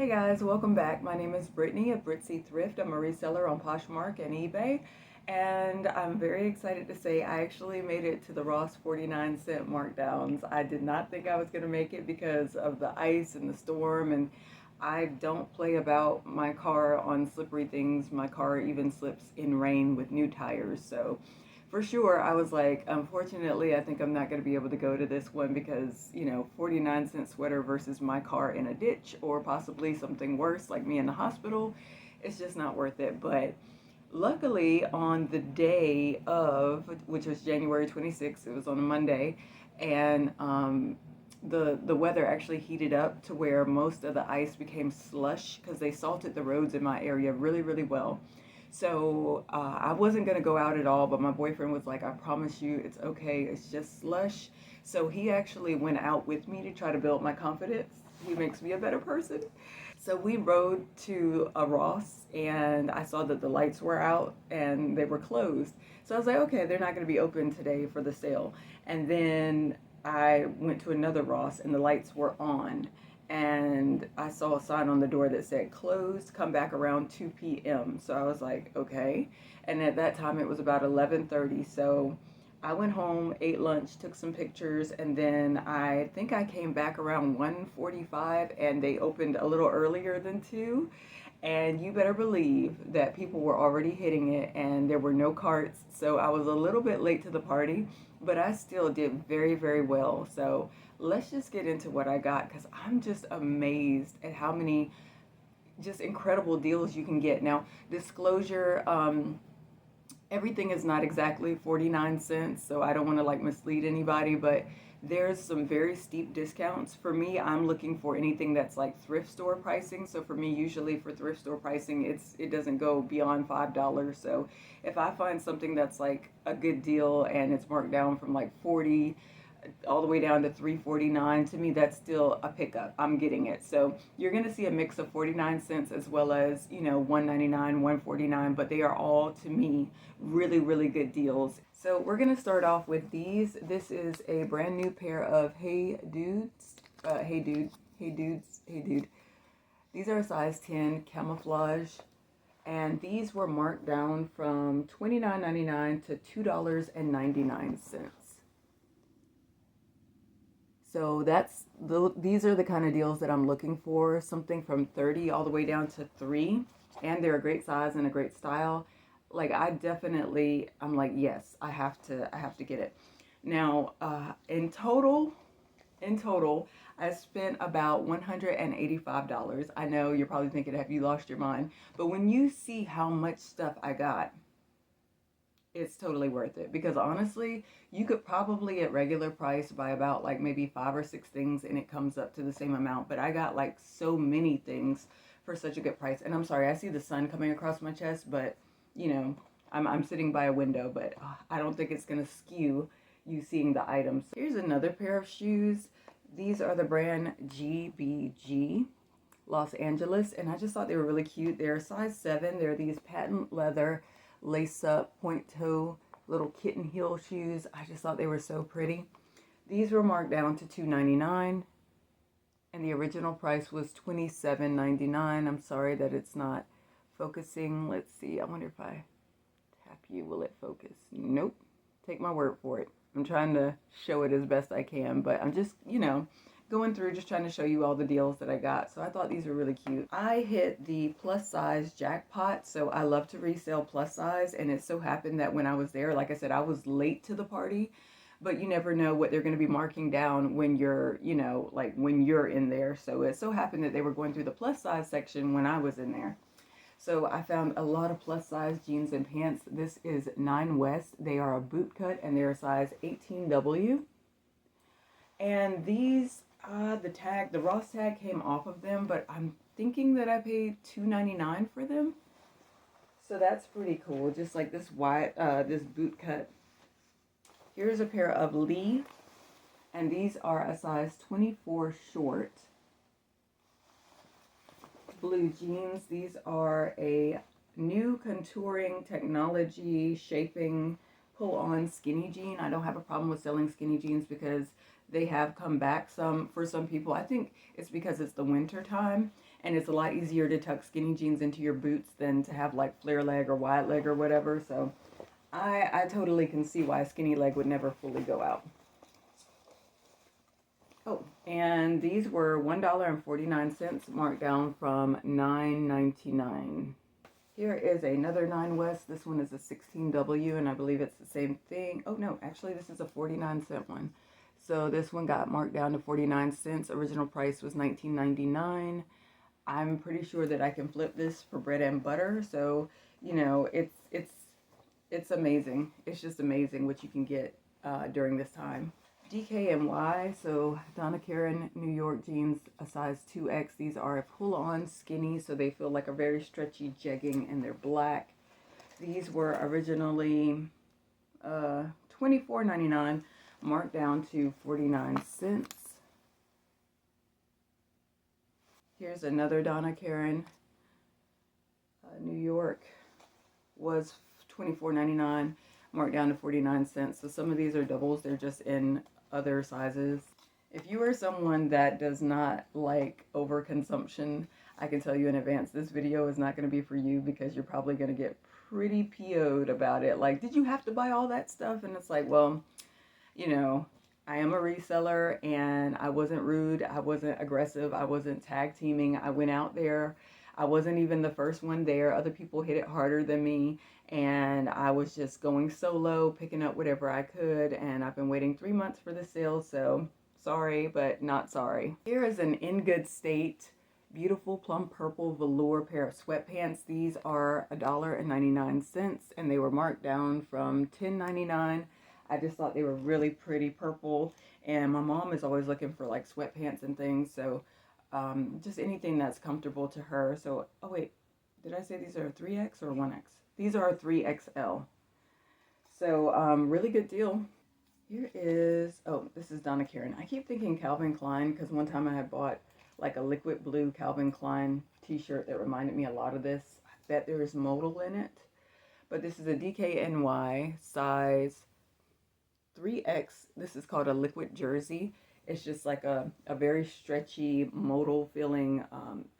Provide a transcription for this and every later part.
Hey guys, welcome back. My name is Brittany of Britsy Thrift. I'm a reseller on Poshmark and eBay, and I'm very excited to say I actually made it to the Ross 49-cent markdowns. I did not think I was going to make it because of the ice and the storm, and I don't play about my car on slippery things. My car even slips in rain with new tires, so for sure, I was like, unfortunately, I think I'm not going to be able to go to this one because, 49-cent sweater versus my car in a ditch or possibly something worse like me in the hospital. It's just not worth it. But luckily, on the day of, which was January 26th, it was on a Monday, and the weather actually heated up to where most of the ice became slush because they salted the roads in my area really, really well. So I wasn't going to go out at all, but my boyfriend was like, I promise you it's okay. It's just slush. So he actually went out with me to try to build my confidence. He makes me a better person. So we rode to a Ross and I saw that the lights were out and they were closed. So I was like, okay, they're not going to be open today for the sale. And then I went to another Ross and the lights were on. And I saw a sign on the door that said closed, come back around 2 p.m. So I was like, okay. And at that time it was about 11:30. So I went home, ate lunch, took some pictures, and then I think I came back around 1:45 and they opened a little earlier than 2. And you better believe that people were already hitting it and there were no carts. So I was a little bit late to the party, but I still did very, very well. So let's just get into what I got because I'm just amazed at how many just incredible deals you can get. Now, disclosure, everything is not exactly 49 cents, so I don't want to like mislead anybody, but there's some very steep discounts. For me, I'm looking for anything that's like thrift store pricing. So for me, usually for thrift store pricing, it doesn't go beyond $5. So if I find something that's like a good deal and it's marked down from like 40 all the way down to 3.49, to me that's still a pickup. I'm getting it. So you're going to see a mix of 49 cents as well as 1.99, 1.49, but they are all to me really, really good deals. So we're going to start off with these. This is a brand new pair of Hey Dudes, Hey Dude. These are a size 10 camouflage, and these were marked down from $29.99 to $2.99. So these are the kind of deals that I'm looking for, something from 30 all the way down to 3, and they're a great size and a great style. Like I'm like, yes, I have to get it. Now, in total, I spent about $185. I know you're probably thinking, have you lost your mind? But when you see how much stuff I got, it's totally worth it because honestly, you could probably at regular price buy about like maybe 5 or 6 things and it comes up to the same amount. But I got like so many things for such a good price. And I'm sorry, I see the sun coming across my chest, but I'm sitting by a window, but I don't think it's gonna skew you seeing the items. Here's another pair of shoes. These are the brand GBG Los Angeles, and I just thought they were really cute. They're a size 7. They're these patent leather lace up point toe little kitten heel shoes. I just thought they were so pretty. These were marked down to $2.99 and the original price was $27.99. I'm sorry that it's not focusing. Let's see. I wonder if I tap you, will it focus? Nope. Take my word for it. I'm trying to show it as best I can, but I'm just, going through just trying to show you all the deals that I got. So I thought these were really cute. I hit the plus size jackpot, so I love to resell plus size, and it so happened that when I was there, like I said, I was late to the party, but you never know what they're going to be marking down when you're, like when you're in there. So it so happened that they were going through the plus size section when I was in there. So I found a lot of plus size jeans and pants. This is 9 West. They are a boot cut and they're a size 18W. And these, the Ross tag came off of them, but I'm thinking that I paid $2.99 for them. So that's pretty cool. Just like this this boot cut. Here's a pair of Lee, and these are a size 24 short. Blue jeans. These are a new contouring technology shaping pull-on skinny jean. I don't have a problem with selling skinny jeans because they have come back for some people. I think it's because it's the winter time and it's a lot easier to tuck skinny jeans into your boots than to have like flare leg or wide leg or whatever. So I totally can see why skinny leg would never fully go out. Oh, and these were $1.49 marked down from $9.99. Here is another 9 West. This one is a 16W, and I believe it's the same thing. Oh, no, actually, this is a 49-cent one. So this one got marked down to 49 cents. Original price was $19.99. I'm pretty sure that I can flip this for bread and butter. So, you know, it's amazing. It's just amazing what you can get during this time. DKNY, so Donna Karan New York jeans, a size 2X. These are a pull-on skinny, so they feel like a very stretchy jegging, and they're black. These were originally $24.99, marked down to 49 cents. Here's another Donna Karan New York, was $24.99, marked down to 49 cents. So some of these are doubles. They're just in other sizes. If you are someone that does not like overconsumption, I can tell you in advance, this video is not going to be for you, because you're probably going to get pretty PO'd about it. Like, did you have to buy all that stuff? And it's like, well, you know, I am a reseller, and I wasn't rude. I wasn't aggressive. I wasn't tag teaming. I went out there. I wasn't even the first one there. Other people hit it harder than me, and I was just going solo, picking up whatever I could, and I've been waiting 3 months for the sale, so sorry, but not sorry. Here is an in good state, beautiful plum purple velour pair of sweatpants. These are $1.99, and they were marked down from $10.99. I just thought they were really pretty purple, and my mom is always looking for like sweatpants and things, so just anything that's comfortable to her. So, oh wait, did I say these are 3X or 1X? These are 3XL. So, really good deal. Here is, oh, this is Donna Karan. I keep thinking Calvin Klein, because one time I had bought like a liquid blue Calvin Klein t-shirt that reminded me a lot of this. I bet there is modal in it. But this is a DKNY size 3X. This is called a liquid jersey. It's just like a very stretchy, modal feeling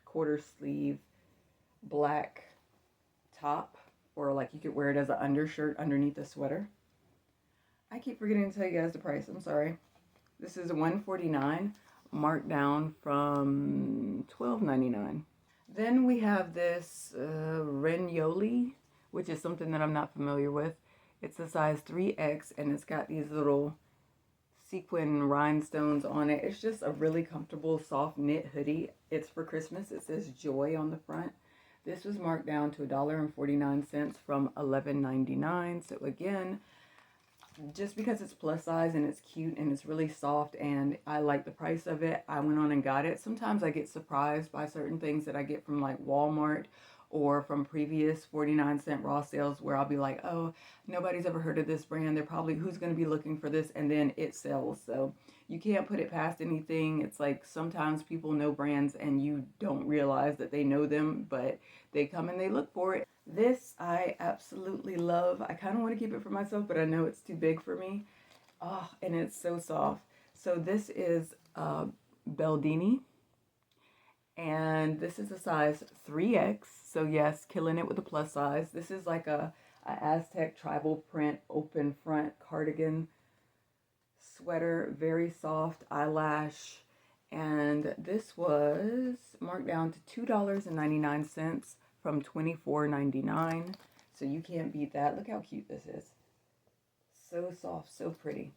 quarter sleeve black top, or like you could wear it as an undershirt underneath a sweater. I keep forgetting to tell you guys the price. I'm sorry. This is $149, marked down from $12.99. Then we have this Renioli, which is something that I'm not familiar with. It's a size 3X, and it's got these little sequin rhinestones on it. It's just a really comfortable soft knit hoodie. It's for Christmas. It says joy on the front. This was marked down to $1.49 from $11.99. So again, just because it's plus size and it's cute and it's really soft and I like the price of it, I went on and got it. Sometimes I get surprised by certain things that I get from like Walmart or from previous 49-cent raw sales, where I'll be like, oh, nobody's ever heard of this brand. They're probably, who's going to be looking for this? And then it sells. So you can't put it past anything. It's like sometimes people know brands and you don't realize that they know them, but they come and they look for it. This I absolutely love. I kind of want to keep it for myself, but I know it's too big for me. Oh, and it's so soft. So this is Beldini. And this is a size 3X. So yes, killing it with the plus size. This is like a Aztec tribal print open front cardigan sweater. Very soft eyelash. And this was marked down to $2.99 from $24.99. So you can't beat that. Look how cute this is. So soft, so pretty.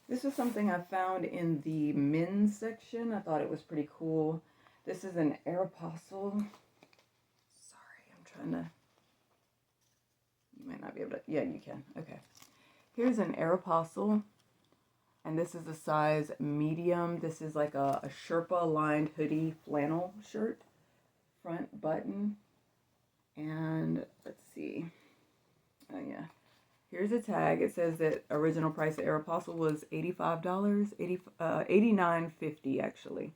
This was something I found in the men's section. I thought it was pretty cool. This is an Aeropostale. Sorry, I'm trying to... You might not be able to... Yeah, you can. Okay. Here's an Aeropostale. And this is a size medium. This is like a Sherpa lined hoodie flannel shirt. Front button. And let's see. Oh, yeah. Here's a tag. It says that original price of Aeropostale was $85. $89.50 actually.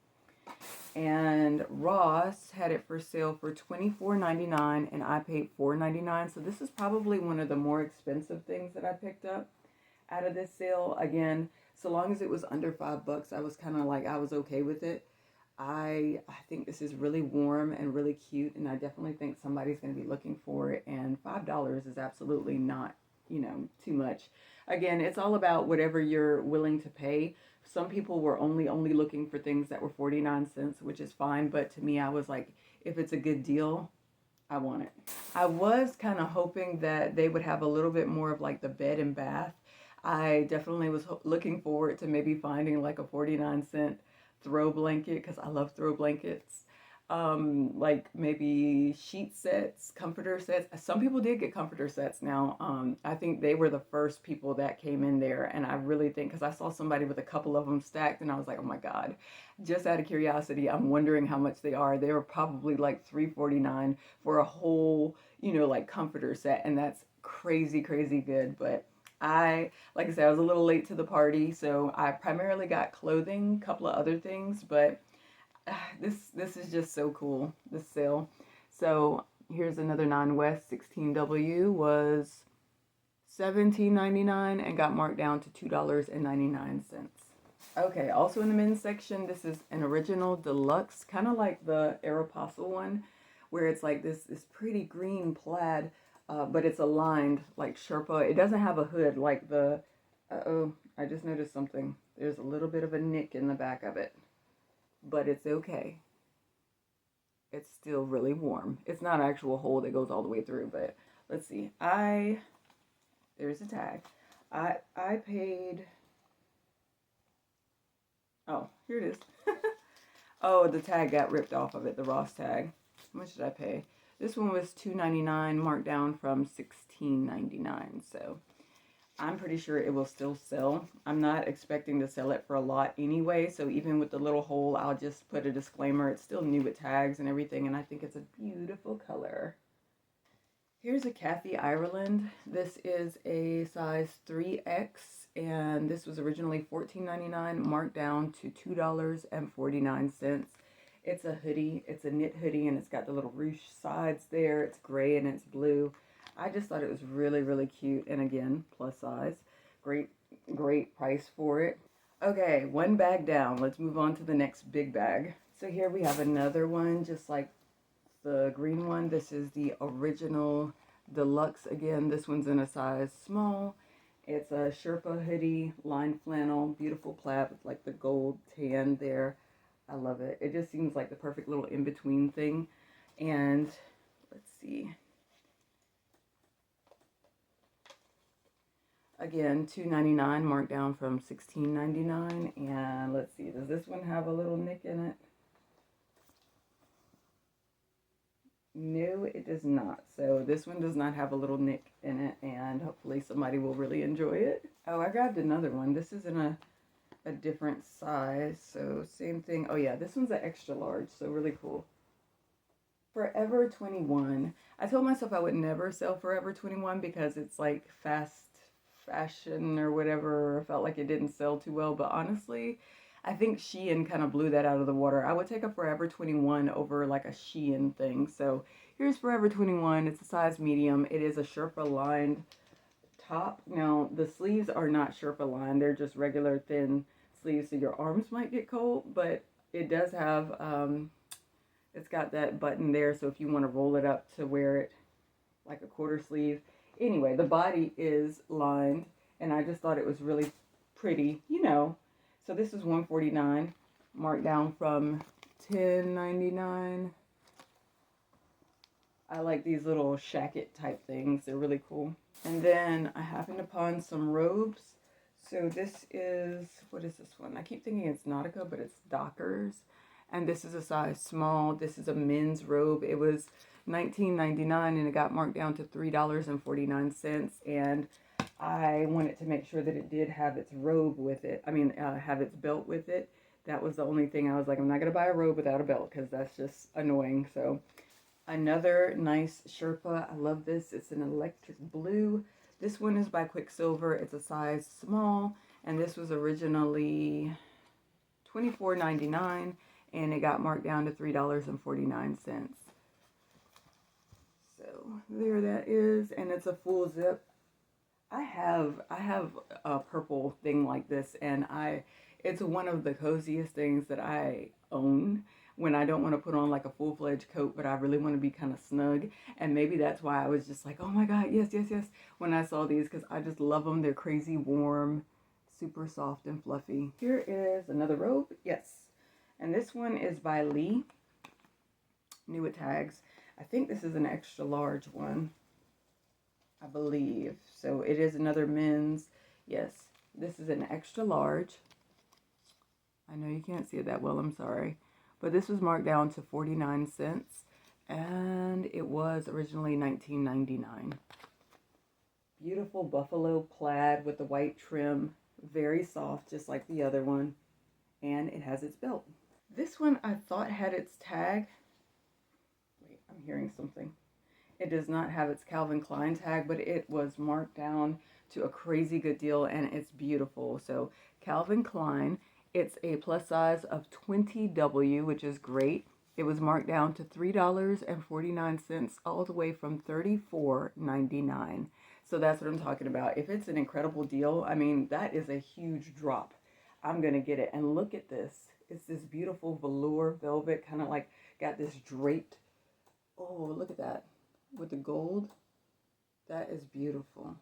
And Ross had it for sale for $24.99, and I paid $4.99. So this is probably one of the more expensive things that I picked up out of this sale. Again, so long as it was under $5, I was kind of like, I was okay with it. I think this is really warm and really cute, and I definitely think somebody's going to be looking for it. And $5 is absolutely not, too much. Again, it's all about whatever you're willing to pay. Some people were only looking for things that were 49 cents, which is fine. But to me, I was like, if it's a good deal, I want it. I was kind of hoping that they would have a little bit more of like the bed and bath. I definitely was looking forward to maybe finding like a 49-cent throw blanket because I love throw blankets. Like maybe sheet sets, comforter sets. Some people did get comforter sets now. I think they were the first people that came in there, and I really think because I saw somebody with a couple of them stacked, and I was like, oh my god! Just out of curiosity, I'm wondering how much they are. They were probably like $3.49 for a whole, like comforter set, and that's crazy, crazy good. But like I said, I was a little late to the party, so I primarily got clothing, a couple of other things, but this is just so cool, this sale. So here's another 9 West 16W was $17.99 and got marked down to $2.99. Okay, also in the men's section, this is an original deluxe, kind of like the Aeropostale one, where it's like this pretty green plaid, but it's aligned like Sherpa. It doesn't have a hood like the, uh-oh, I just noticed something. There's a little bit of a nick in the back of it, but it's okay. It's still really warm. It's not an actual hole that goes all the way through, but let's see. There's a tag. I paid, oh, here it is. Oh, the tag got ripped off of it, the Ross tag. How much did I pay? This one was $2.99, marked down from $16.99. So I'm pretty sure it will still sell. I'm not expecting to sell it for a lot anyway. So even with the little hole, I'll just put a disclaimer. It's still new with tags and everything, and I think it's a beautiful color. Here's a Kathy Ireland. This is a size 3X, and this was originally $14.99, marked down to $2.49. It's a hoodie. It's a knit hoodie, and it's got the little ruche sides there. It's gray and it's blue. I just thought it was really, really cute, and again, plus size. Great, great price for it. Okay, one bag down. Let's move on to the next big bag. So here we have another one, just like the green one. This is the original deluxe. Again, this one's in a size small. It's a Sherpa hoodie, lined flannel, beautiful plaid with like the gold tan there. I love it. It just seems like the perfect little in-between thing. And let's see. Again, $2.99, marked down from $16.99. And let's see, does this one have a little nick in it? No, it does not. So this one does not have a little nick in it, and hopefully somebody will really enjoy it. Oh, I grabbed another one. This is in a different size, so same thing. Oh yeah, this one's an extra large, so really cool. Forever 21. I told myself I would never sell Forever 21 because it's like fast fashion or whatever. I felt like it didn't sell too well, but honestly, I think Shein kind of blew that out of the water. I would take a Forever 21 over like a Shein thing. So here's Forever 21. It's a size medium. It is a Sherpa lined top. Now, the sleeves are not Sherpa lined. They're just regular thin sleeves, so your arms might get cold, but it does have, it's got that button there, so if you want to roll it up to wear it like a quarter sleeve. Anyway, the body is lined, and I just thought it was really pretty, So this is $149, marked down from $10.99. I like these little shacket type things. They're really cool. And then I happened upon some robes. So this is, what is this one? I keep thinking it's Nautica, but it's Dockers. And this is a size small. This is a men's robe. It was $19.99 and it got marked down to $3.49. And I wanted to make sure that it did have its robe with it. Have its belt with it. That was the only thing I was like, I'm not going to buy a robe without a belt because that's just annoying. So another nice Sherpa. I love this. It's an electric blue. This one is by Quicksilver. It's a size small. And this was originally $24.99. And it got marked down to $3.49. So there that is. And it's a full zip. I have a purple thing like this, and It's one of the coziest things that I own when I don't want to put on like a full-fledged coat, but I really want to be kind of snug. And maybe that's why I was just like, oh my God, yes, yes, yes, when I saw these, because I just love them. They're crazy warm, super soft and fluffy. Here is another robe. Yes. And this one is by Lee. New with tags. I think this is an extra large one, I believe. So it is another men's. Yes, this is an extra large. I know you can't see it that well, I'm sorry. But this was marked down to 49 cents. And it was originally $19.99. Beautiful buffalo plaid with the white trim. Very soft, just like the other one. And it has its belt. This one I thought had its tag. Wait, I'm hearing something. It does not have its Calvin Klein tag, but it was marked down to a crazy good deal, and it's beautiful. So Calvin Klein, it's a plus size of 20W, which is great. It was marked down to $3.49, all the way from $34.99. So that's what I'm talking about. If it's an incredible deal, I mean, that is a huge drop. I'm going to get it. And look at this. It's this beautiful velour velvet, kind of like got this draped. Oh, look at that. With the gold. That is beautiful.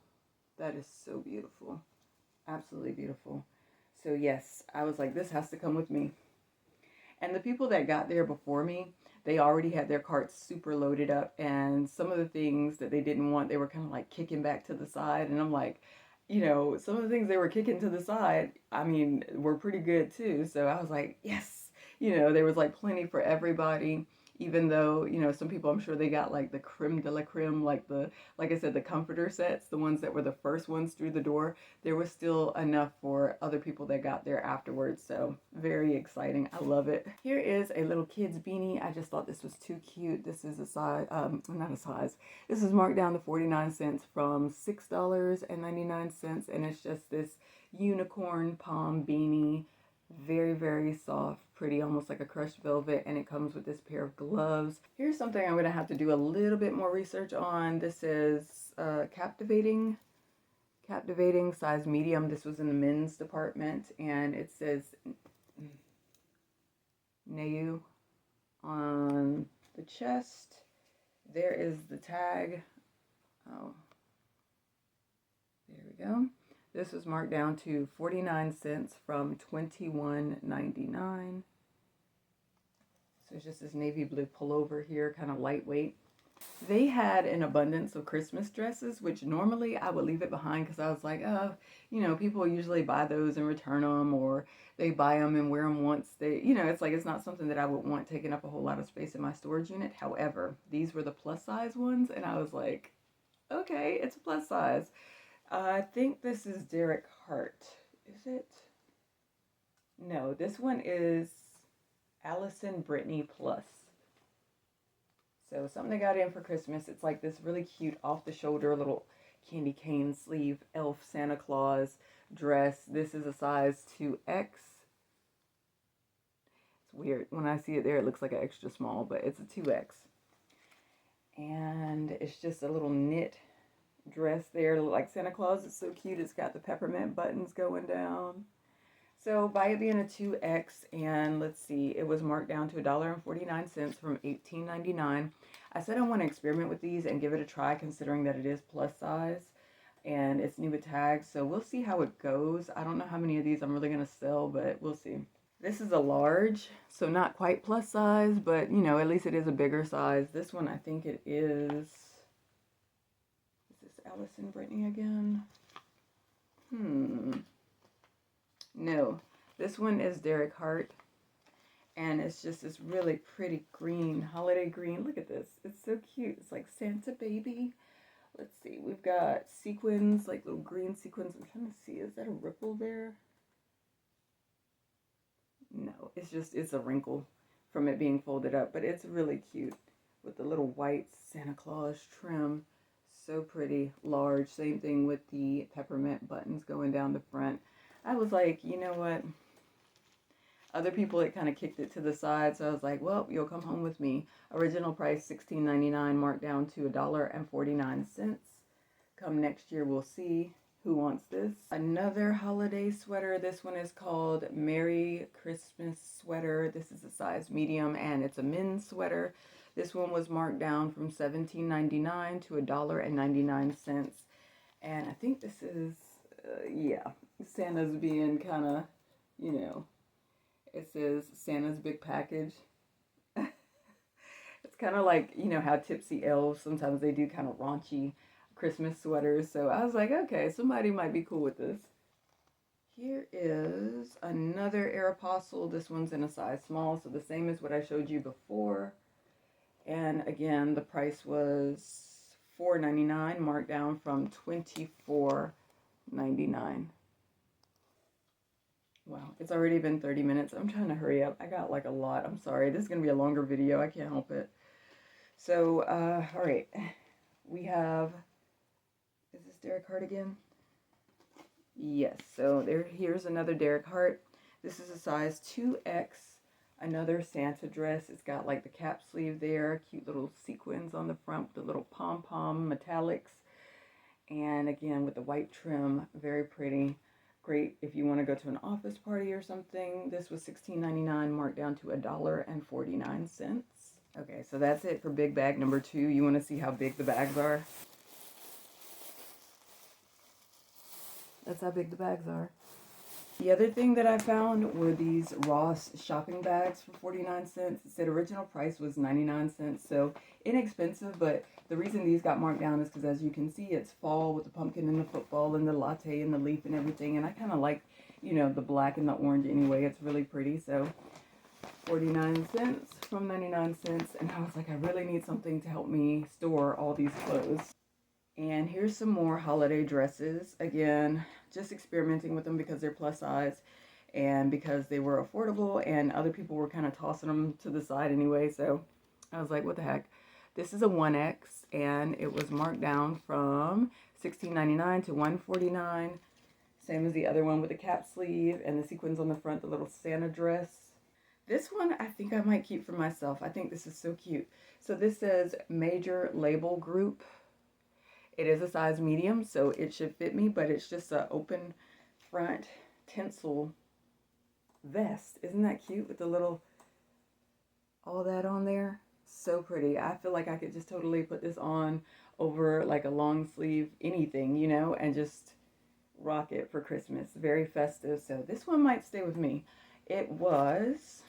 That is so beautiful. Absolutely beautiful. So yes, I was like, this has to come with me. And the people that got there before me, they already had their carts super loaded up, and some of the things that they didn't want, they were kind of like kicking back to the side. And I'm like, you know, some of the things they were kicking to the side, I mean, were pretty good too. So I was like, yes, you know, there was like plenty for everybody. Even though, you know, some people, I'm sure they got like the creme de la creme, like like I said, the comforter sets, the ones that were the first ones through the door. There was still enough for other people that got there afterwards. So very exciting. I love it. Here is a little kid's beanie. I just thought this was too cute. This is a size, not a size. This is marked down to 49 cents from $6.99. And it's just this unicorn palm beanie. Very, very soft, pretty, almost like a crushed velvet, and it comes with this pair of gloves. Here's something I'm going to have to do a little bit more research on. This is Captivating size medium. This was in the men's department, and it says Neu on the chest. There is the tag. Oh, there we go. This was marked down to 49 cents from $21.99. So it's just this navy blue pullover here, kind of lightweight. They had an abundance of Christmas dresses, which normally I would leave it behind because I was like, oh, you know, people usually buy those and return them, or they buy them and wear them once. You know, it's like it's not something that I would want taking up a whole lot of space in my storage unit. However, these were the plus size ones, and I was like, okay, it's a plus size. I think this is Derek Hart. Is it? No, this one is Allison Brittany Plus. So something I got in for Christmas. It's like this really cute off-the-shoulder little candy cane sleeve elf Santa Claus dress. This is a size 2X. It's weird. When I see it there, it looks like an extra small, but it's a 2X. And it's just a little knit dress there, like Santa Claus. It's so cute. It's got the peppermint buttons going down. So by it being a 2X, and let's see, it was marked down to $1.49 from $18.99. I said I want to experiment with these and give it a try, considering that it is plus size and it's new with tags. So we'll see how it goes. I don't know how many of these I'm really going to sell, but we'll see. This is a large, so not quite plus size, but you know, at least it is a bigger size. This one, I think it is this Allison Brittany again? No, this one is Derek Hart, and it's just this really pretty green, holiday green. Look at this. It's so cute. It's like Santa baby. Let's see. We've got sequins, like little green sequins. I'm trying to see. Is that a ripple there? No, it's a wrinkle from it being folded up, but it's really cute with the little white Santa Claus trim. So pretty, large. Same thing with the peppermint buttons going down the front. I was like, you know what? Other people, it kind of kicked it to the side, so I was like, well, you'll come home with me. Original price $16.99, marked down to $1.49. Come next year, we'll see. Who wants this? Another holiday sweater. This one is called Merry Christmas Sweater. This is a size medium and it's a men's sweater. This one was marked down from $17.99 to $1.99. And I think this is, yeah, Santa's being kind of, you know, it says Santa's big package. It's kind of like, you know, how Tipsy Elves, sometimes they do kind of raunchy Christmas sweaters. So I was like, okay, somebody might be cool with this. Here is another Aeropostale. This one's in a size small, so the same as what I showed you before. And again, the price was $4.99, marked down from $24.99. Wow, it's already been 30 minutes. I'm trying to hurry up. I got like a lot. I'm sorry. This is going to be a longer video. I can't help it. So, all right. We have, is this Derek Hart again? Yes. So here's another Derek Hart. This is a size 2X. Another Santa dress. It's got like the cap sleeve there. Cute little sequins on the front with the little pom-pom metallics. And again, with the white trim. Very pretty. Great if you want to go to an office party or something. This was $16.99, marked down to $1.49. Okay, so that's it for big bag number 2. You want to see how big the bags are? That's how big the bags are. The other thing that I found were these Ross shopping bags for 49 cents. It said original price was 99 cents, so inexpensive, but the reason these got marked down is because, as you can see, it's fall with the pumpkin and the football and the latte and the leaf and everything, and I kind of like, you know, the black and the orange anyway. It's really pretty, so 49 cents from 99 cents, and I was like, I really need something to help me store all these clothes. And here's some more holiday dresses. Again, just experimenting with them because they're plus size and because they were affordable, and other people were kind of tossing them to the side anyway. So I was like, what the heck? This is a 1X and it was marked down from $16.99 to $1.49. Same as the other one with the cap sleeve and the sequins on the front, the little Santa dress. This one I think I might keep for myself. I think this is so cute. So this says Major Label Group. It is a size medium, so it should fit me, but it's just an open front tinsel vest. Isn't that cute with the little, all that on there? So pretty. I feel like I could just totally put this on over like a long sleeve anything, you know, and just rock it for Christmas. Very festive. So this one might stay with me. It was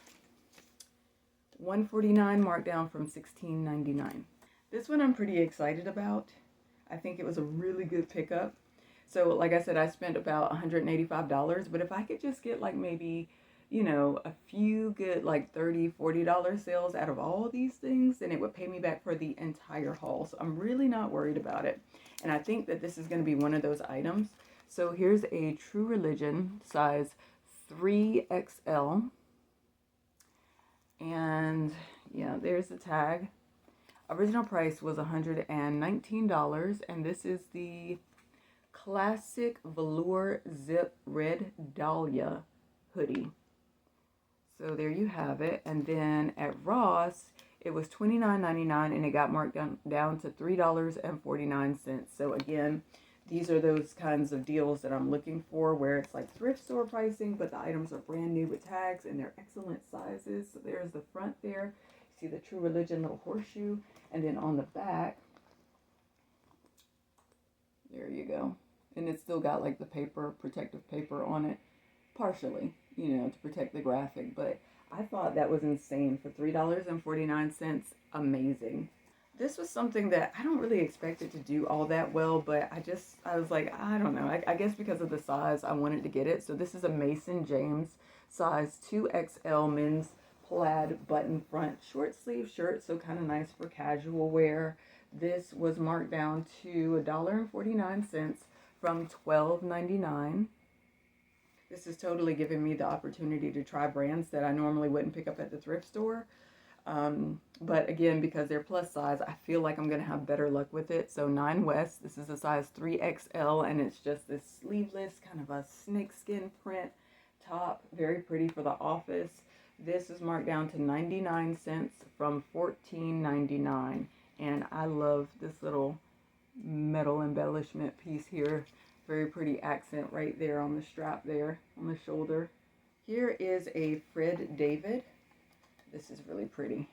$1.49, marked down from $16.99. This one I'm pretty excited about. I think it was a really good pickup. So like I said, I spent about $185, but if I could just get like maybe, you know, a few good like $30, $40 sales out of all of these things, then it would pay me back for the entire haul. So I'm really not worried about it. And I think that this is going to be one of those items. So here's a True Religion size 3XL. And yeah, there's the tag. Original price was $119, and this is the classic velour zip red dahlia hoodie. So there you have it. And then at Ross, it was $29.99, and it got marked down to $3.49. So again, these are those kinds of deals that I'm looking for, where it's like thrift store pricing, but the items are brand new with tags, and they're excellent sizes. So there's the front there. You see the True Religion little horseshoe. And then on the back, there you go. And it's still got like the paper, protective paper on it, partially, you know, to protect the graphic. But I thought that was insane for $3.49. Amazing. This was something that I don't really expect it to do all that well, but I was like, I don't know. I guess because of the size, I wanted to get it. So this is a Mason James size 2XL men's plaid button front short sleeve shirt, so kind of nice for casual wear. This was marked down to $1.49 from $12.99. This is totally giving me the opportunity to try brands that I normally wouldn't pick up at the thrift store. But again, because they're plus size, I feel like I'm going to have better luck with it. So 9 West, this is a size 3XL, and it's just this sleeveless kind of a snakeskin print top. Very pretty for the office. This is marked down to 99 cents from $14.99. And I love this little metal embellishment piece here. very pretty accent right there on the strap there, on the shoulder. Here is a Fred David. This is really pretty.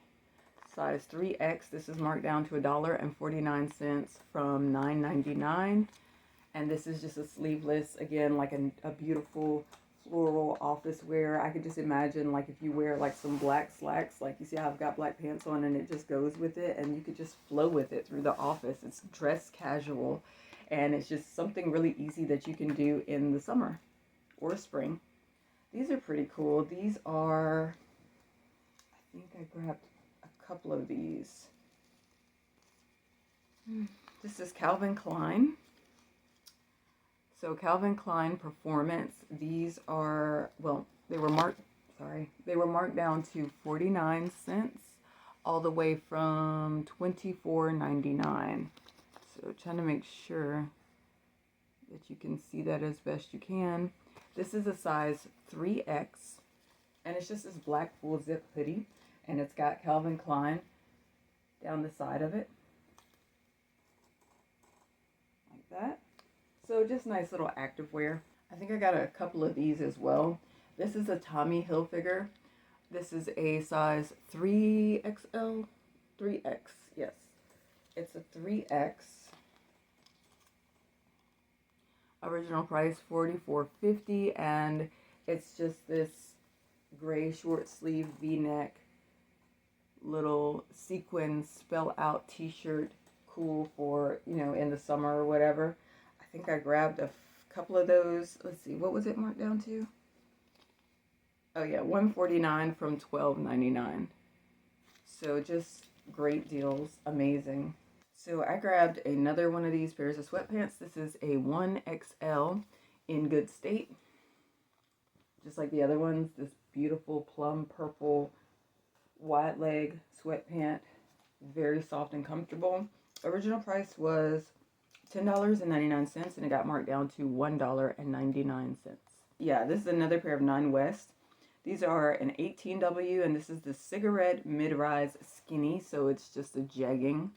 Size 3X. This is marked down to $1.49 from $9.99. And this is just a sleeveless, again, like a beautiful floral office wear. I could just imagine, like, if you wear like some black slacks, like you see how I've got black pants on, and it just goes with it, and you could just flow with it through the office. It's dress casual, and it's just something really easy that you can do in the summer or spring. These are pretty cool. These are, I think I grabbed a couple of these. This is Calvin Klein. So Calvin Klein Performance, these are, well, they were marked down to 49 cents all the way from $24.99. So trying to make sure that you can see that as best you can. This is a size 3X, and it's just this black full zip hoodie, and it's got Calvin Klein down the side of it, like that. So just nice little activewear. I think I got a couple of these as well. This is a Tommy Hilfiger. This is a size 3XL, 3X, yes. It's a 3X. Original price $44.50, and it's just this gray short sleeve V-neck little sequin spell out t-shirt, cool for, you know, in the summer or whatever. I think I grabbed a couple of those. Let's see, what was it marked down to? Oh yeah, $149 from $12.99. So just great deals, amazing. So I grabbed another one of these pairs of sweatpants. This is a 1XL in good state. Just like the other ones, this beautiful plum purple wide leg sweatpant. Very soft and comfortable. Original price was $10.99, and it got marked down to $1.99. Yeah, this is another pair of Nine West. These are an 18W, and this is the cigarette mid-rise skinny, so it's just a jegging.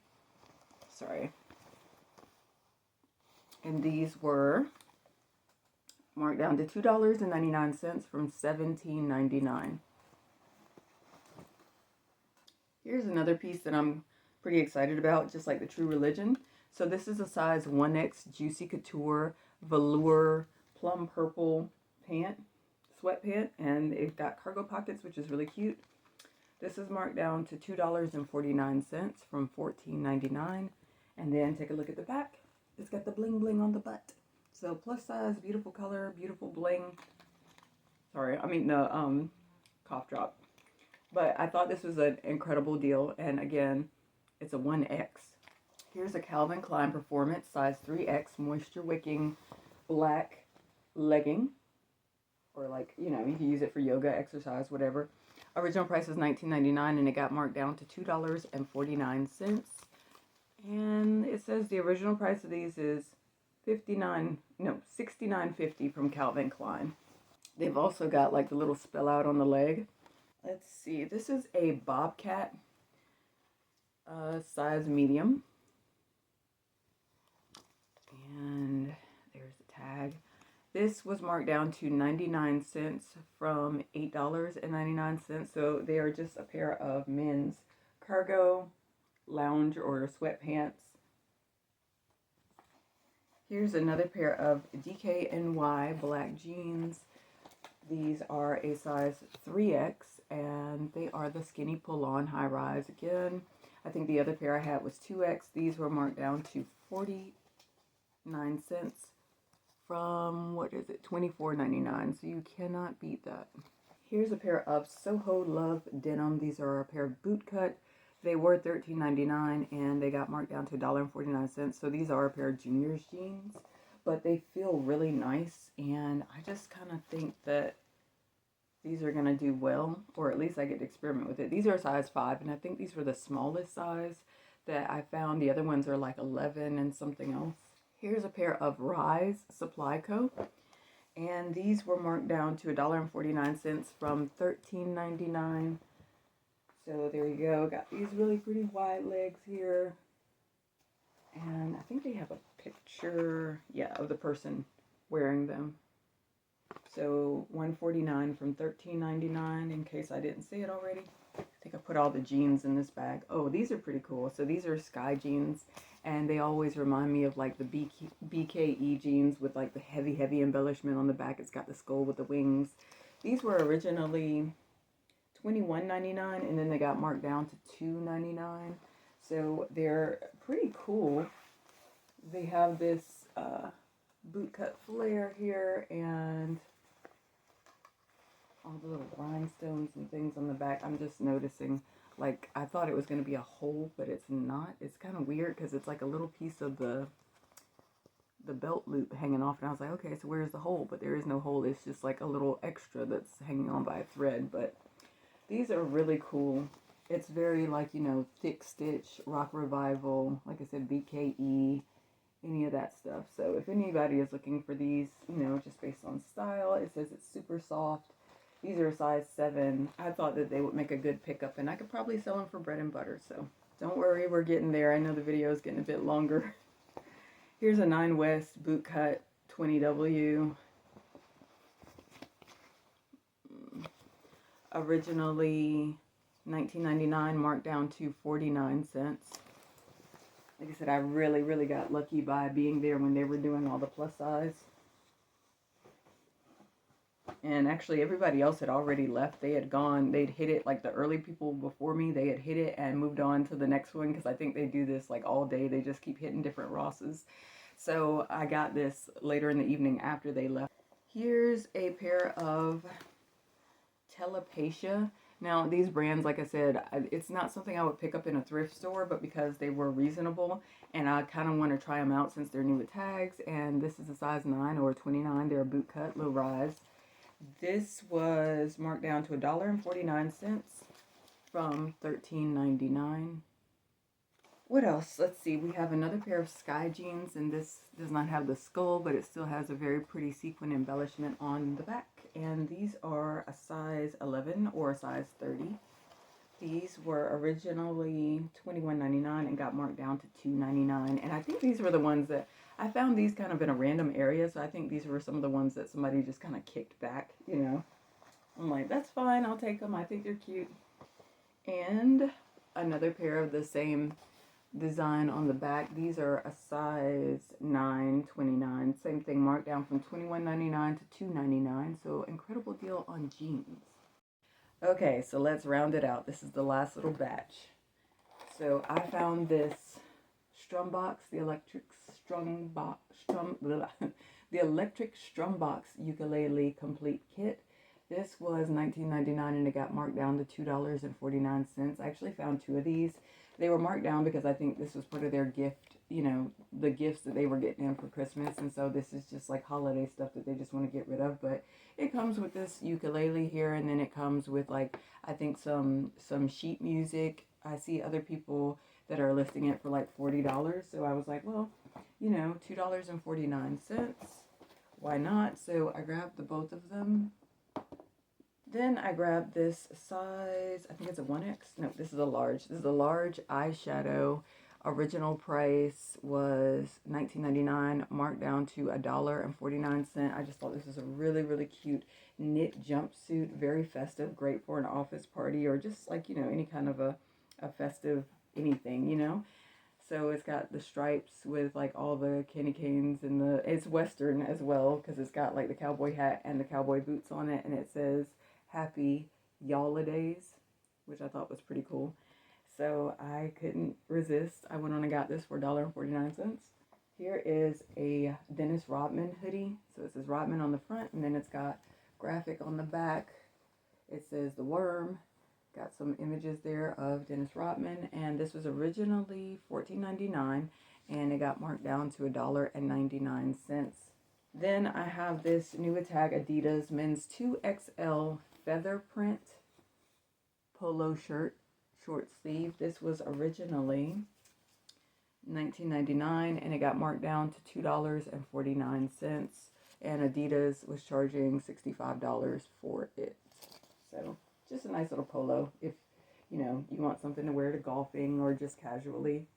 Sorry. And these were marked down to $2.99 from $17.99. Here's another piece that I'm pretty excited about, just like the True Religion. So this is a size 1X Juicy Couture velour plum purple sweatpant, and it's got cargo pockets, which is really cute. This is marked down to $2.49 from $14.99. And then take a look at the back. It's got the bling bling on the butt. So plus size, beautiful color, beautiful bling. Sorry, I mean the cough drop. But I thought this was an incredible deal. And again, it's a 1X. Here's a Calvin Klein Performance size 3X moisture wicking black legging. Or like, you know, you can use it for yoga, exercise, whatever. Original price is $19.99, and it got marked down to $2.49. And it says the original price of these is $69.50 from Calvin Klein. They've also got like the little spell out on the leg. Let's see. This is a Bobcat size medium. And there's the tag. This was marked down to 99 cents from $8.99. So they are just a pair of men's cargo lounge or sweatpants. Here's another pair of DKNY black jeans. These are a size 3X, and they are the skinny pull-on high-rise again. I think the other pair I had was 2X. These were marked down to 49 cents from, what is it, $24.99. So you cannot beat that. Here's a pair of Soho Love denim. These are a pair of bootcut. They were $13.99, and they got marked down to $1.49. So these are a pair of juniors jeans, but they feel really nice, and I just kind of think that these are going to do well, or at least I get to experiment with it. These are a size 5, and I think these were the smallest size that I found. The other ones are like 11 and something else. Here's a pair of Rise Supply Co. And these were marked down to $1.49 from $13.99. So there you go. Got these really pretty wide legs here. And I think they have a picture, yeah, of the person wearing them. So $149 from $13.99, in case I didn't say it already. I think I put all the jeans in this bag. Oh, these are pretty cool. So these are Sky jeans, and they always remind me of like the BKE jeans with like the heavy embellishment on the back. It's got the skull with the wings. These were originally $21.99, and then they got marked down to $2.99. So they're pretty cool. They have this bootcut flare here, and all the little rhinestones and things on the back. I'm just noticing, like, I thought it was going to be a hole, but it's not. It's kind of weird because it's like a little piece of the belt loop hanging off, and I was like, okay, so where's the hole? But there is no hole. It's just like a little extra that's hanging on by a thread. But these are really cool. It's very, like, you know, thick stitch, rock revival, like I said, BKE, any of that stuff. So if anybody is looking for these, you know, just based on style, it says it's super soft. These are a size 7. I thought that they would make a good pickup, and I could probably sell them for bread and butter. So don't worry, we're getting there. I know the video is getting a bit longer. Here's a 9 West bootcut 20W. Originally $19.99, marked down to 49 cents. Like I said, I really got lucky by being there when they were doing all the plus size. And actually everybody else had already left. They had gone, they'd hit it, like the early people before me, they had hit it and moved on to the next one, because I think they do this like all day. They just keep hitting different Rosses. So I got this later in the evening after they left. Here's a pair of Telepatia. Now these brands, like I said, it's not something I would pick up in a thrift store, but because they were reasonable and I kind of want to try them out since they're new with tags. And this is a size 9 or 29. They're a boot cut, low rise. This was marked down to $1.49 from $13.99. What else? Let's see. We have another pair of Sky jeans, and this does not have the skull, but it still has a very pretty sequin embellishment on the back. And these are a size 11 or a size 30. These were originally $21.99 and got marked down to $2.99. And I think these were the ones that I found these kind of in a random area. So I think these were some of the ones that somebody just kind of kicked back, you know. I'm like, that's fine. I'll take them. I think they're cute. And another pair of the same design on the back. These are a size 9, 29. Same thing, marked down from $21.99 to $2.99. So incredible deal on jeans. Okay, so let's round it out. This is the last little batch. So I found this Strumbox, the electric Strumbox ukulele complete kit. This was $19.99 and it got marked down to $2.49. I actually found 2 of these. They were marked down because I think this was part of their gift, you know, the gifts that they were getting in for Christmas. And so this is just like holiday stuff that they just want to get rid of. But it comes with this ukulele here, and then it comes with, like, I think some sheet music. I see other people that are listing it for like $40. So I was like, well, you know, $2.49. Why not? So I grabbed the both of them. Then I grabbed this size, I think it's a 1X. No, this is a large. This is a large eyeshadow. Original price was $19.99, marked down to $1.49. I just thought this was a really cute knit jumpsuit. Very festive, great for an office party or just like, you know, any kind of a festive anything, you know. So it's got the stripes with like all the candy canes, and it's Western as well because it's got like the cowboy hat and the cowboy boots on it, and it says Happy Y'all-a-days, which I thought was pretty cool. So I couldn't resist. I went on and got this for $1.49. Here is a Dennis Rodman hoodie. So it says Rodman on the front, and then it's got graphic on the back. It says The Worm. Got some images there of Dennis Rodman, and this was originally $14.99, and it got marked down to $1.99. Then I have this new tag Adidas men's 2XL feather print polo shirt, short sleeve. This was originally $19.99, and it got marked down to $2.49, and Adidas was charging $65 for it. So just a nice little polo if, you know, you want something to wear to golfing or just casually.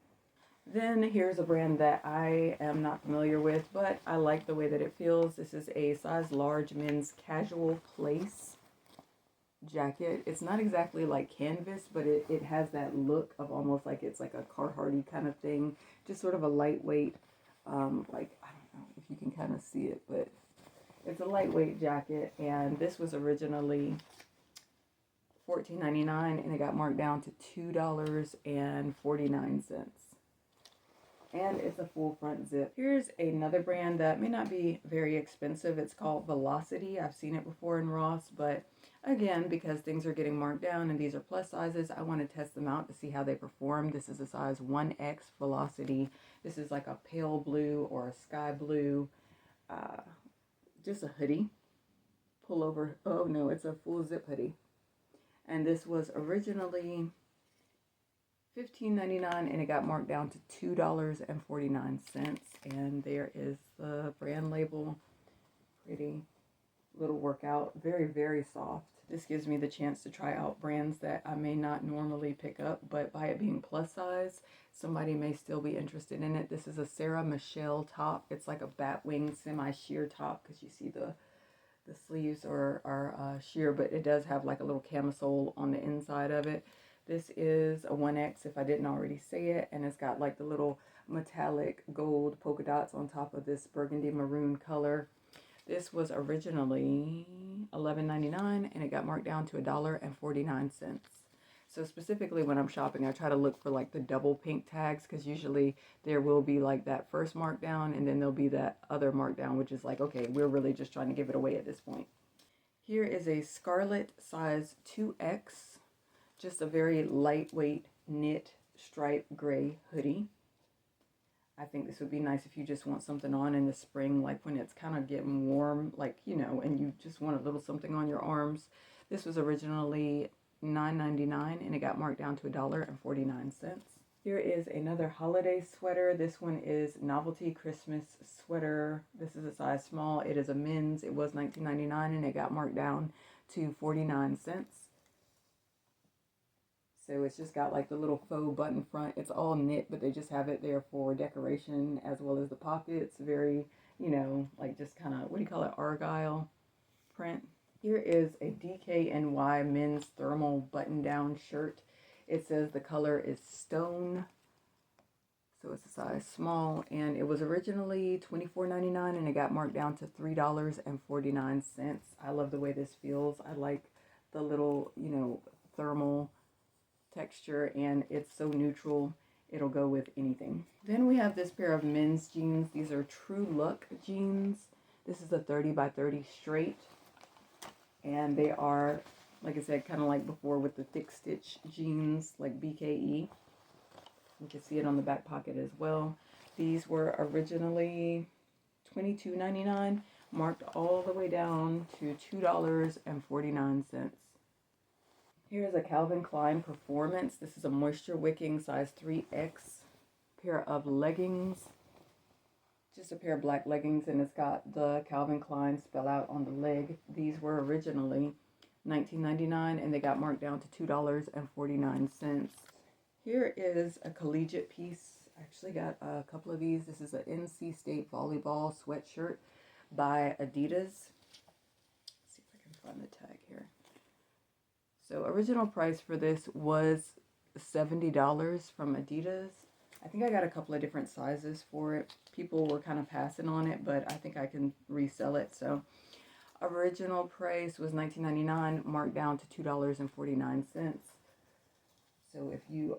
Then here's a brand that I am not familiar with, but I like the way that it feels. This is a size large men's casual place jacket. It's not exactly like canvas, but it has that look of almost like it's like a Carharty kind of thing. Just sort of a lightweight, like, I don't know if you can kind of see it, but it's a lightweight jacket. And this was originally $14.99 and it got marked down to $2.49. And it's a full front zip. Here's another brand that may not be very expensive. It's called Velocity. I've seen it before in Ross, but again, because things are getting marked down and these are plus sizes, I want to test them out to see how they perform. This is a size 1X Velocity. This is like a pale blue or a sky blue, just a hoodie. Pull over. Oh no, it's a full zip hoodie. And this was originally $15.99 and it got marked down to $2.49. And there is the brand label. Pretty little workout. Very, very soft. This gives me the chance to try out brands that I may not normally pick up, but by it being plus size, somebody may still be interested in it. This is a Sarah Michelle top. It's like a batwing semi-sheer top because you see the sleeves are sheer, but it does have like a little camisole on the inside of it. This is a 1X if I didn't already say it, and it's got like the little metallic gold polka dots on top of this burgundy maroon color. This was originally $11.99 and it got marked down to $1.49. So specifically when I'm shopping, I try to look for like the double pink tags because usually there will be like that first markdown and then there'll be that other markdown, which is like, okay, we're really just trying to give it away at this point. Here is a Scarlet size 2X, just a very lightweight knit stripe gray hoodie. I think this would be nice if you just want something on in the spring, like when it's kind of getting warm, like, you know, and you just want a little something on your arms. This was originally $9.99 and it got marked down to $1.49. Here is another holiday sweater. This one is Novelty Christmas Sweater. This is a size small. It is a men's. It was $19.99 and it got marked down to 49 cents. So it's just got like the little faux button front. It's all knit, but they just have it there for decoration as well as the pockets. Very, you know, like just kind of, what do you call it, Argyle print. Here is a DKNY men's thermal button-down shirt. It says the color is stone. So it's a size small, and it was originally $24.99 and it got marked down to $3.49. I love the way this feels. I like the little, you know, thermal texture, and it's so neutral, it'll go with anything. Then we have this pair of men's jeans. These are True Look jeans. This is a 30 by 30 straight, and they are, like I said, kind of like before with the thick stitch jeans, like BKE. You can see it on the back pocket as well. These were originally $22.99, marked all the way down to $2.49. Here's a Calvin Klein Performance. This is a moisture wicking size 3X pair of leggings. Just a pair of black leggings, and it's got the Calvin Klein spell out on the leg. These were originally $19.99 and they got marked down to $2.49. Here is a collegiate piece. I actually got a couple of these. This is an NC State volleyball sweatshirt by Adidas. Let's see if I can find the tag here. So original price for this was $70 from Adidas. I think I got a couple of different sizes for it. People were kind of passing on it, but I think I can resell it. So original price was $19.99, marked down to $2.49. So if you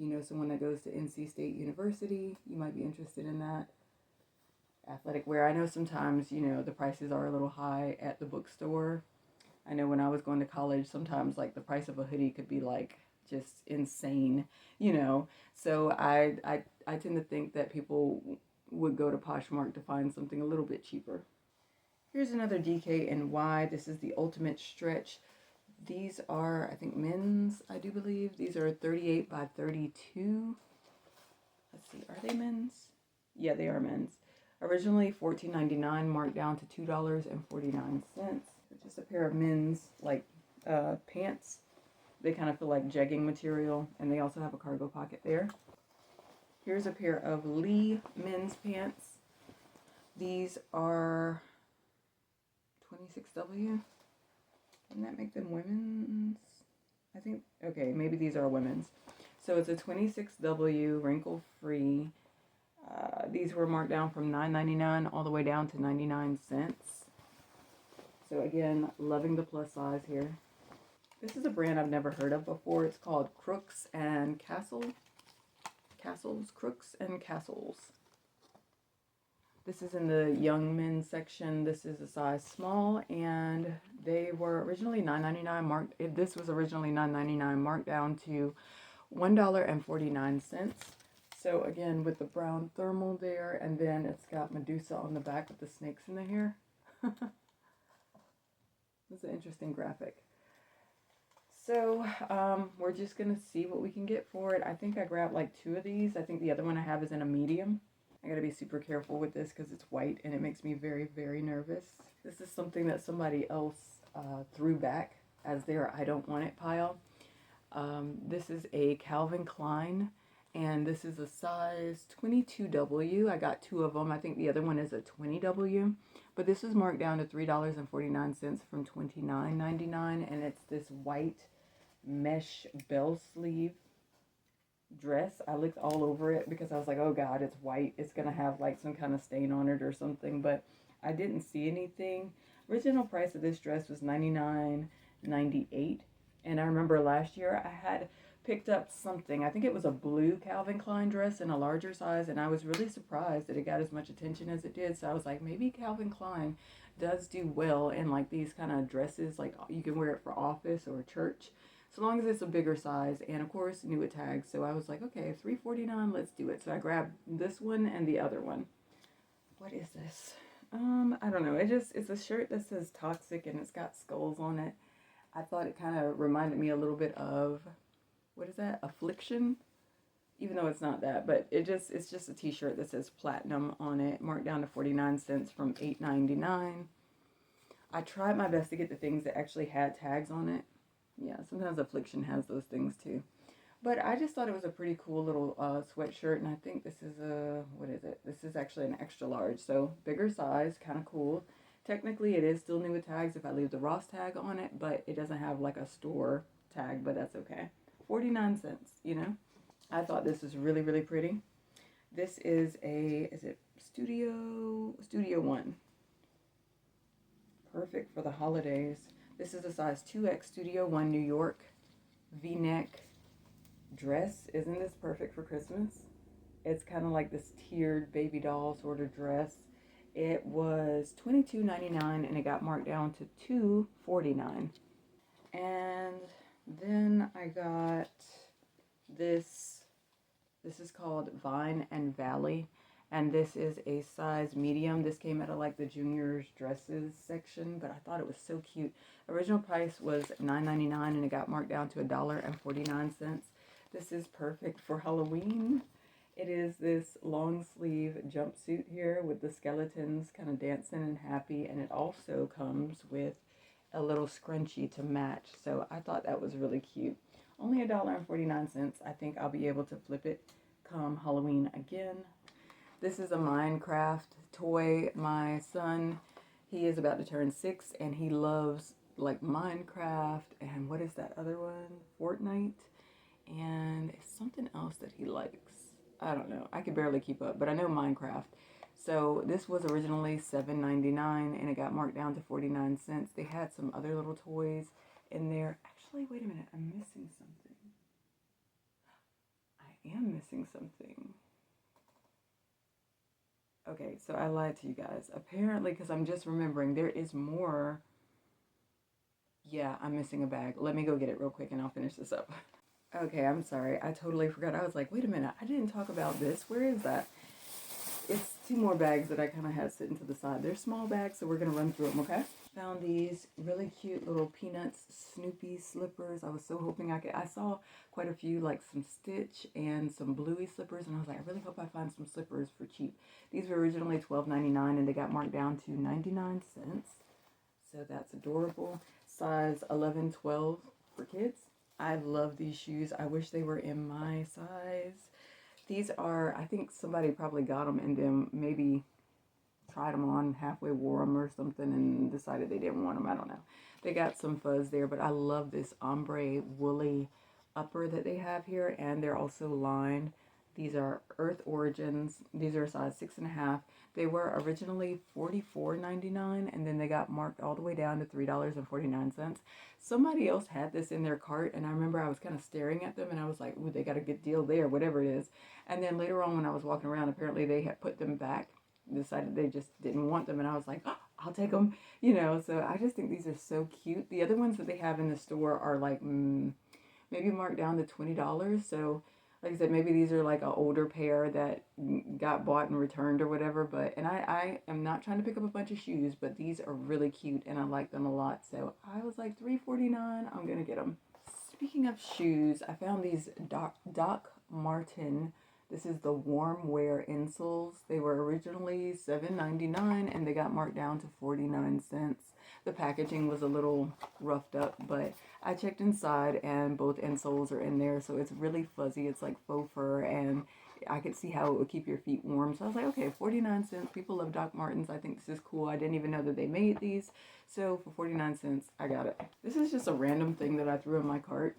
know someone that goes to NC State University, you might be interested in that. Athletic wear. I know sometimes, you know, the prices are a little high at the bookstore. I know when I was going to college, sometimes like the price of a hoodie could be like just insane, you know. So I tend to think that people would go to Poshmark to find something a little bit cheaper. Here's another DKNY. This is the Ultimate Stretch. These are, I think, men's, I do believe. These are 38 by 32. Let's see, are they men's? Yeah, they are men's. Originally $14.99, marked down to $2.49. Just a pair of men's like pants. They kind of feel like jegging material, and they also have a cargo pocket there. Here's a pair of Lee men's pants. These are 26W. Doesn't that make them women's? I think, okay, maybe these are women's. So it's a 26W, wrinkle-free. These were marked down from $9.99 all the way down to 99 cents. So again, loving the plus size here. This is a brand I've never heard of before. It's called Crooks and Castles. Crooks and Castles. This is in the young men's section. This is a size small, and they were originally $9.99 marked. This was originally $9.99 marked down to $1.49. So again, with the brown thermal there, and then it's got Medusa on the back with the snakes in the hair. This is an interesting graphic. So we're just going to see what we can get for it. I think I grabbed like 2 of these. I think the other one I have is in a medium. I got to be super careful with this because it's white and it makes me very, very nervous. This is something that somebody else threw back as their I don't want it pile. This is a Calvin Klein, and this is a size 22W. I got 2 of them. I think the other one is a 20W. But this is marked down to $3.49 from $29.99, and it's this white mesh bell sleeve dress. I looked all over it because I was like, oh God, it's white. It's going to have like some kind of stain on it or something, but I didn't see anything. Original price of this dress was $99.98, and I remember last year I had picked up something. I think it was a blue Calvin Klein dress in a larger size, and I was really surprised that it got as much attention as it did. So I was like, maybe Calvin Klein does do well in like these kind of dresses, like you can wear it for office or church, so long as it's a bigger size, and of course new with tags. So I was like, okay, $3.49, let's do it. So I grabbed this one and the other one. What is this? I don't know. It's a shirt that says toxic and it's got skulls on it. I thought it kind of reminded me a little bit of, what is that? Affliction? Even though it's not that, but it's just a t-shirt that says platinum on it, marked down to 49 cents from $8.99. I tried my best to get the things that actually had tags on it. Yeah, sometimes Affliction has those things too. But I just thought it was a pretty cool little sweatshirt, and I think this is a, what is it? This is actually an extra large, so bigger size, kind of cool. Technically, it is still new with tags if I leave the Ross tag on it, but it doesn't have like a store tag, but that's okay. 49 cents, you know? I thought this was really, really pretty. This is it Studio One. Perfect for the holidays. This is a size 2X Studio One New York V-neck dress. Isn't this perfect for Christmas? It's kind of like this tiered baby doll sort of dress. It was $22.99 and it got marked down to $2.49. And then I got this. This is called Vine and Valley, and this is a size medium. This came out of like the juniors dresses section, but I thought it was so cute. Original price was $9.99 and it got marked down to $1.49. This is perfect for Halloween. It is this long sleeve jumpsuit here with the skeletons kind of dancing and happy, and it also comes with a little scrunchie to match. So I thought that was really cute. Only $1.49. I think I'll be able to flip it come Halloween again. This is a Minecraft toy. My son, he is about to turn 6 and he loves like Minecraft and what is that other one? Fortnite. And it's something else that he likes. I don't know. I could barely keep up, but I know Minecraft. So this was originally $7.99 and it got marked down to 49 cents. They had some other little toys in there. Actually, wait a minute. I'm missing something. I am missing something. Okay, so I lied to you guys. Apparently, because I'm just remembering, there is more. Yeah, I'm missing a bag. Let me go get it real quick and I'll finish this up. Okay, I'm sorry. I totally forgot. I was like, wait a minute. I didn't talk about this. Where is that? It's 2 more bags that I kind of had sitting to the side. They're small bags, so we're going to run through them, okay? Found these really cute little Peanuts Snoopy slippers. I was so hoping I saw quite a few, like some Stitch and some Bluey slippers, and I was like, I really hope I find some slippers for cheap. These were originally $12.99, and they got marked down to 99 cents. So that's adorable. Size 11, 12 for kids. I love these shoes. I wish they were in my size. These are, I think somebody probably got them and then maybe tried them on, halfway wore them or something and decided they didn't want them. I don't know. They got some fuzz there, but I love this ombre woolly upper that they have here, and they're also lined. These are Earth Origins. These are a size 6.5. They were originally $44.99, and then they got marked all the way down to $3.49. Somebody else had this in their cart, and I remember I was kind of staring at them, and I was like, ooh, they got a good deal there, whatever it is. And then later on when I was walking around, apparently they had put them back, decided they just didn't want them, and I was like, oh, I'll take them, you know. So I just think these are so cute. The other ones that they have in the store are like maybe marked down to $20. So like I said, maybe these are like an older pair that got bought and returned or whatever. But and I am not trying to pick up a bunch of shoes, but these are really cute and I like them a lot. So I was like $3.49. I'm gonna get them. Speaking of shoes, I found these Doc Martin. This is the warm wear insoles. They were originally $7.99 and they got marked down to 49¢. The packaging was a little roughed up, but I checked inside and both insoles are in there, so it's really fuzzy. It's like faux fur, and I could see how it would keep your feet warm. So I was like, okay, 49¢. People love Doc Martens. I think this is cool. I didn't even know that they made these. So for 49¢, I got it. This is just a random thing that I threw in my cart.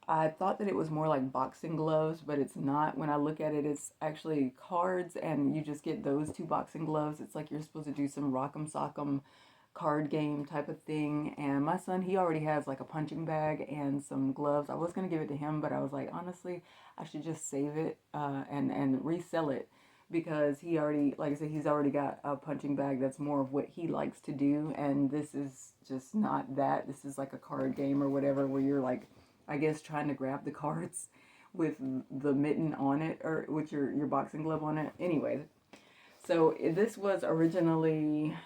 I thought that it was more like boxing gloves, but it's not. When I look at it, it's actually cards, and you just get those two boxing gloves. It's like you're supposed to do some rock'em sock'em card game type of thing. And my son, he already has like a punching bag and some gloves. I was going to give it to him, but I was like, honestly, I should just save it and resell it, because he already, like I said, he's already got a punching bag that's more of what he likes to do, and this is just not that. This is like a card game or whatever, where you're like, I guess, trying to grab the cards with the mitten on it, or with your boxing glove on it. Anyway, so this was originally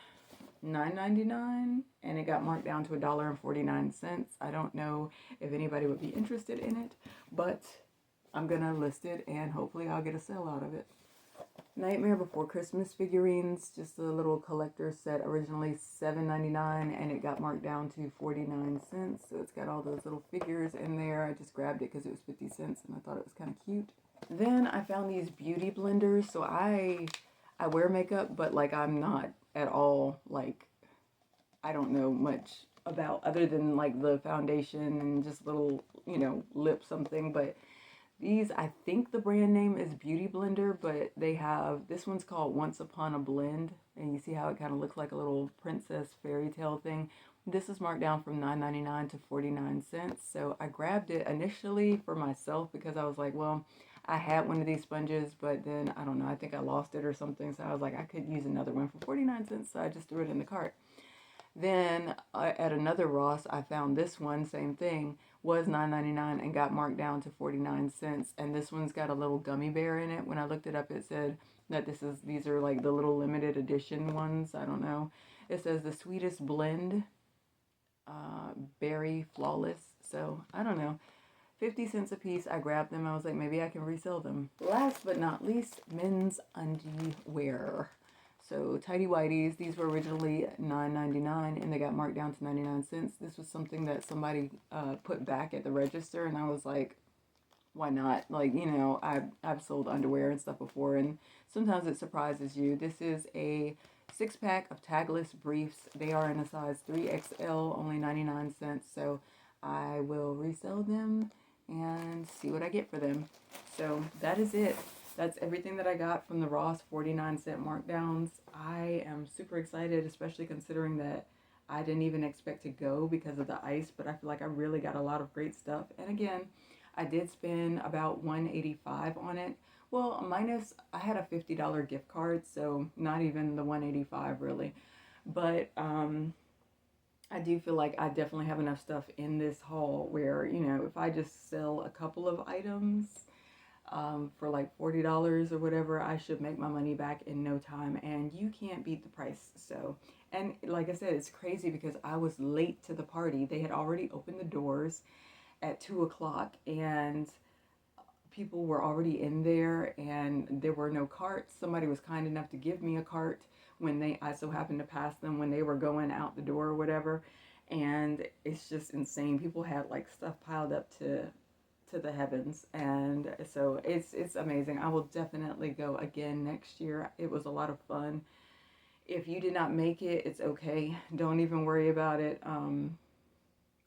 $9.99 and it got marked down to $1.49. I don't know if anybody would be interested in it, but I'm gonna list it and hopefully I'll get a sale out of it. Nightmare Before Christmas figurines, just a little collector set, originally $7.99 and it got marked down to 49¢. So it's got all those little figures in there. I just grabbed it because it was 50 cents and I thought it was kind of cute. Then I found these beauty blenders. So I wear makeup, but like I'm not at all, like, I don't know much about, other than like the foundation and just little, you know, lip something. But these, I think the brand name is Beauty Blender, but they have, this one's called Once Upon a Blend, and you see how it kind of looks like a little princess fairy tale thing. This is marked down from $9.99 to 49¢. So I grabbed it initially for myself because I was like, well, I had one of these sponges, but then, I don't know, I think I lost it or something. So I was like, I could use another one for 49¢, so I just threw it in the cart. Then at another Ross, I found this one, same thing, was $9.99 and got marked down to 49¢. And this one's got a little gummy bear in it. When I looked it up, it said that these are like the little limited edition ones. I don't know. It says the sweetest blend, berry flawless. So I don't know. 50 cents a piece. I grabbed them. I was like, maybe I can resell them. Last but not least, men's underwear. So tidy whities, these were originally $9.99 and they got marked down to 99¢. This was something that somebody put back at the register, and I was like, why not? Like, you know, I've sold underwear and stuff before, and sometimes it surprises you. This is a 6-pack of tagless briefs. They are in a size 3XL, only 99¢. So I will resell them and see what I get for them. So that is it. That's everything that I got from the Ross 49¢ markdowns. I am super excited, especially considering that I didn't even expect to go because of the ice, but I feel like I really got a lot of great stuff. And again, I did spend about $185 on it. Well, minus, I had a $50 gift card, so not even the $185 really. But I do feel like I definitely have enough stuff in this haul where, you know, if I just sell a couple of items for like $40 or whatever, I should make my money back in no time, and you can't beat the price. So, and like I said, it's crazy because I was late to the party. They had already opened the doors at 2 o'clock and people were already in there and there were no carts. Somebody was kind enough to give me a cart when I so happened to pass them when they were going out the door or whatever. And it's just insane. People had like stuff piled up to to the heavens. And so it's amazing. I will definitely go again next year. It was a lot of fun. If you did not make it, it's okay. Don't even worry about it.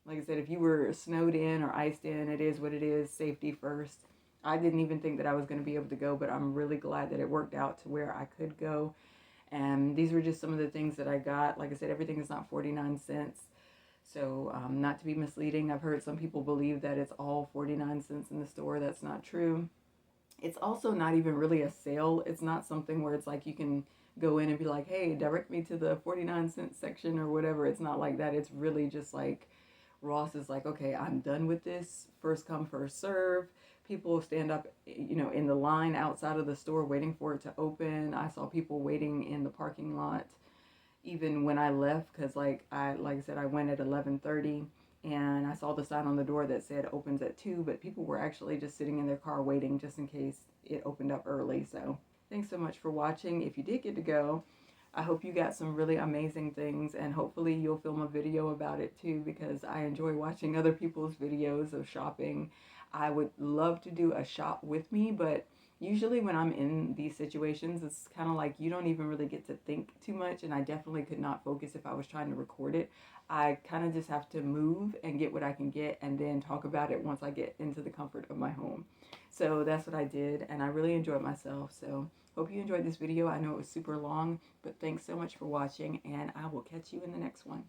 Like I said, if you were snowed in or iced in, it is what it is. Safety first. I didn't even think that I was going to be able to go, but I'm really glad that it worked out to where I could go. And these were just some of the things that I got. Like I said, everything is not 49 cents. So, not to be misleading, I've heard some people believe that it's all 49 cents in the store. That's not true. It's also not even really a sale. It's not something where it's like you can go in and be like, hey, direct me to the 49-cent section or whatever. It's not like that. It's really just like Ross is like, okay, I'm done with this. First come, first serve. People stand up, in the line outside of the store waiting for it to open. I saw people waiting in the parking lot even when I left, because like I said, I went at 11:30 and I saw the sign on the door that said opens at 2, but people were actually just sitting in their car waiting just in case it opened up early. So thanks so much for watching. If you did get to go, I hope you got some really amazing things, and hopefully you'll film a video about it too, because I enjoy watching other people's videos of shopping. I would love to do a shop with me, but usually when I'm in these situations, it's kind of like you don't even really get to think too much, and I definitely could not focus if I was trying to record it. I kind of just have to move and get what I can get and then talk about it once I get into the comfort of my home. So that's what I did, and I really enjoyed myself. So hope you enjoyed this video. I know it was super long, but thanks so much for watching, and I will catch you in the next one.